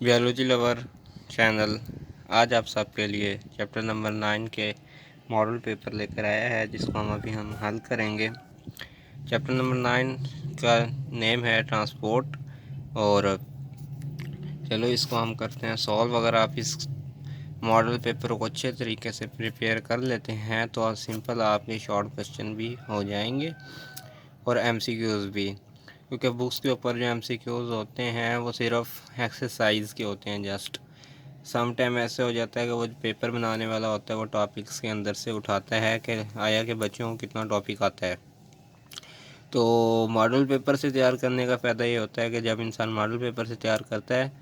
Biology lover channel आज आप सबके लिए चैप्टर नंबर 9 के मॉडल पेपर लेकर आया है, जिसको हम हल करेंगे। चैप्टर नंबर 9 का नेम है ट्रांसपोर्ट। और चलो इसको हम करते हैं सॉल्व। अगर आप इस मॉडल पेपर को अच्छे तरीके से प्रिपेयर कर लेते हैं तो सिंपल आपके शॉर्ट क्वेश्चन भी हो जाएंगे और एमसीक्यूज़ भी, क्योंकि बुक्स के ऊपर जो एमसीक्यूज़ होते हैं वो सिर्फ एक्सरसाइज के होते हैं। जस्ट सम टाइम ऐसे हो जाता है कि वो पेपर बनाने वाला होता है वो टॉपिक्स के अंदर से उठाता है कि आया कि बच्चों को कितना टॉपिक आता है। तो मॉडल पेपर से तैयार करने का फ़ायदा ये होता है कि जब इंसान मॉडल पेपर से तैयार करता है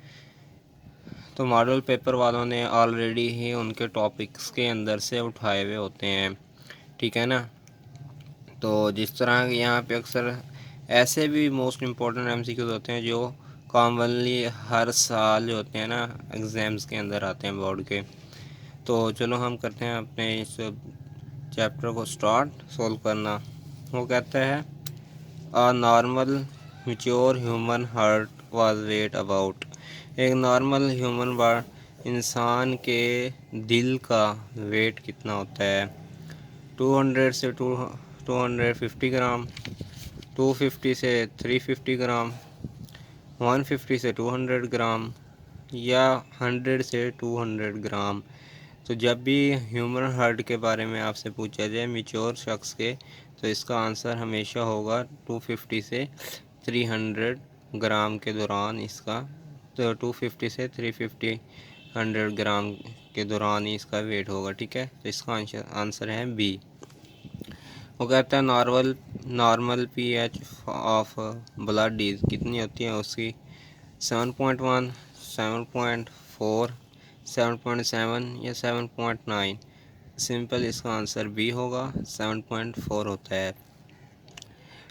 तो मॉडल पेपर वालों ने ऑलरेडी ही उनके टॉपिक्स के अंदर से उठाए हुए होते हैं, ठीक है ना। तो जिस तरह यहाँ पे अक्सर ऐसे भी मोस्ट इम्पोर्टेंट एमसीक्यूज़ होते हैं जो कॉमनली हर साल जो होते हैं ना एग्ज़ाम्स के अंदर आते हैं बोर्ड के। तो चलो हम करते हैं अपने इस चैप्टर को स्टार्ट सोल्व करना। वो कहता है a normal mature human heart was weight about. एक नॉर्मल ह्यूमन इंसान के दिल का वेट कितना होता है? 200 से 250 ग्राम, 250 से 350 ग्राम, 150 से 200 ग्राम या 100 से 200 ग्राम। तो जब भी ह्यूमन हार्ट के बारे में आपसे पूछा जाए मैच्योर शख्स के, तो इसका आंसर हमेशा होगा 250 से 300 ग्राम के दौरान इसका, तो 250 से 350 100 ग्राम के दौरान ही इसका वेट होगा, ठीक है। तो इसका आंसर है बी। वो कहता है normal pH of blood is कितनी होती है उसकी? 7.1, 7.4, 7.7 या 7.9। सिंपल इसका आंसर बी होगा, 7.4 होता है।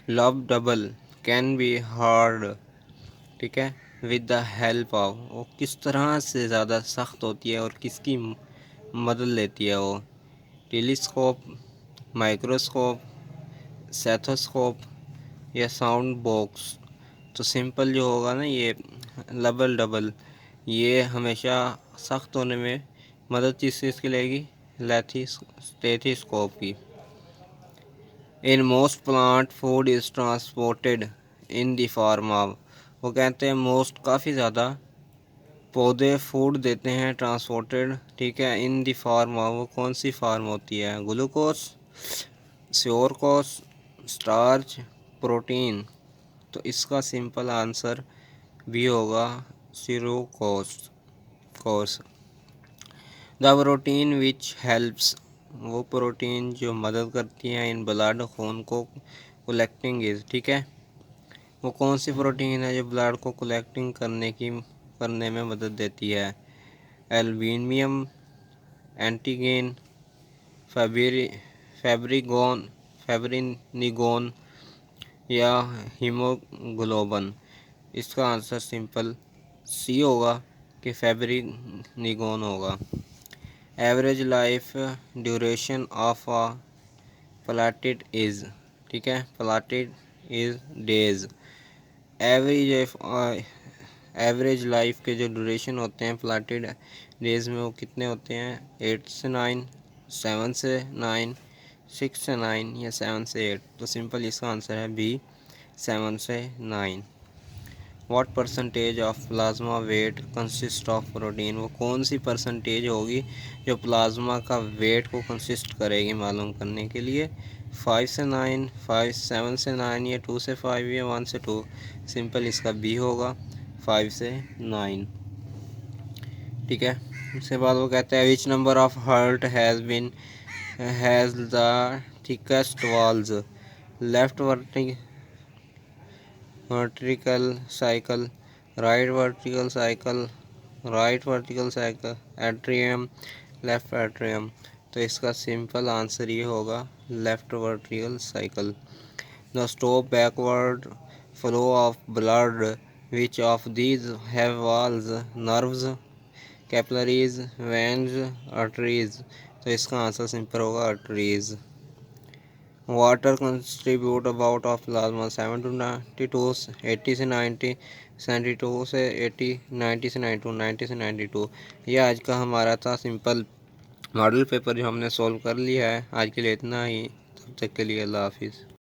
Love double can be hard, ठीक है, विद द हेल्प ऑफ। वो किस तरह से ज़्यादा सख्त होती है और किसकी मदद लेती है वो? टेलीस्कोप, माइक्रोस्कोप, सेथोस्कोप या साउंड बॉक्स। तो सिंपल जो होगा ना ये लबल डबल, ये हमेशा सख्त होने में मदद किस चीज़ की लेगी? स्टेथोस्कोप की। In most plant food is transported in the form of. वो कहते हैं मोस्ट काफ़ी ज़्यादा पौधे फूड देते हैं ट्रांसपोर्टेड, ठीक है, इन द फॉर्म ऑफ। वो कौन सी फार्म होती है? Glucose, sucrose, starch, protein. तो इसका सिंपल आंसर भी होगा sucrose course. The protein which helps, वो प्रोटीन जो मदद करती है इन ब्लड खून को कलेक्टिंग इज, ठीक है। वो कौन सी प्रोटीन है जो ब्लड को कलेक्टिंग करने में मदद देती है? एल्बुमिन, एंटीगेन, फैब्रिगोन, फैब्रिनिगोन या हीमोग्लोबिन। इसका आंसर सिंपल सी होगा कि फैब्रिनिगोन होगा। Average life duration of a platelet is, ठीक है, platelet is days. Average life के जो ड्यूरेशन होते हैं प्लाटिड डेज में वो कितने होते हैं? 8 से 9, 7 से 9, 6 से 9 या 7 से 8। तो सिंपल इसका आंसर है बी, 7 से 9। What percentage of plasma weight consist of protein. वो कौन सी परसेंटेज होगी जो प्लाज्मा का वेट को कंसिस्ट करेगी मालूम करने के लिए? 5 से 9, 5 7 से 9 या 2 से 5 या 1 से 2। सिंपल इसका बी होगा, 5 से 9, ठीक है। उसके बाद वो कहता है which number of heart has the thickest walls? Left vertical cycle, right vertical cycle, atrium, left atrium. तो इसका सिंपल आंसर ये होगा left vertical cycle. The stop backward flow of blood which of these have walls? Nerves, capillaries, veins, arteries. तो इसका answer simple होगा arteries. Water contribute about of plasma 7 to 92, 80 से 90, 72 से 80, 90 से 92, 90 से 92। ये आज का हमारा था सिंपल मॉडल पेपर जो हमने सॉल्व कर लिया है। आज के लिए इतना ही, तब तक के लिए अल्लाह हाफिज़।